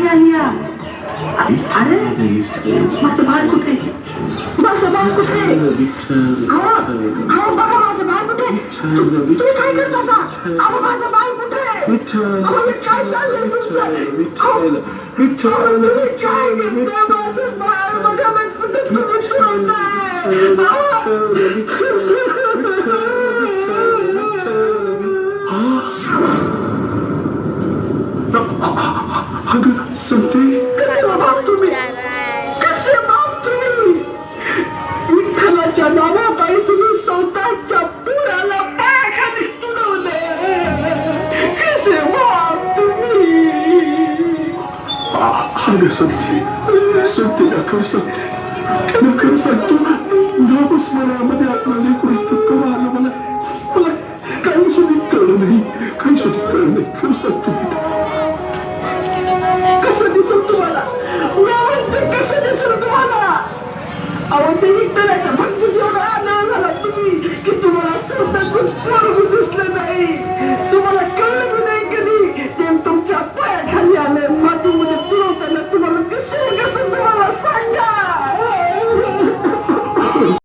लिया लिया. अरे माझं बाळ कुठे? माझं बाळ कुठे? अहो बघा माझं बाळ कुठे? तुम्ही काय करता? अहो माझं बाळ कुठे? अहो काय चाललंय तुमचं? तुम्ही काय करता? माझं बाळ बघा मी कुठे तुम्ही ठेवताय? अगं संते कसे बाप तुम्ही? कसे बाप तुम्ही? विठ्ठलाच्या नावापायी तुम्ही स्वतःच्या पुराला पायाखाली तुडवले. कसे बाप तुम्ही? अगं संते नकर सांगतो नामस्मरणामध्ये आपलं लेकरू इतकं आलं मला काही सुधी कळलं नाही खरं सांगतो. कसं दिसल तुम्हाला? कसं दिसल तुम्हाला? अहो ते विठ्ठलाच्या भक्ती जेवढा आनंद झाला तुम्ही की तुम्हाला स्वतःच पोरग दिसलं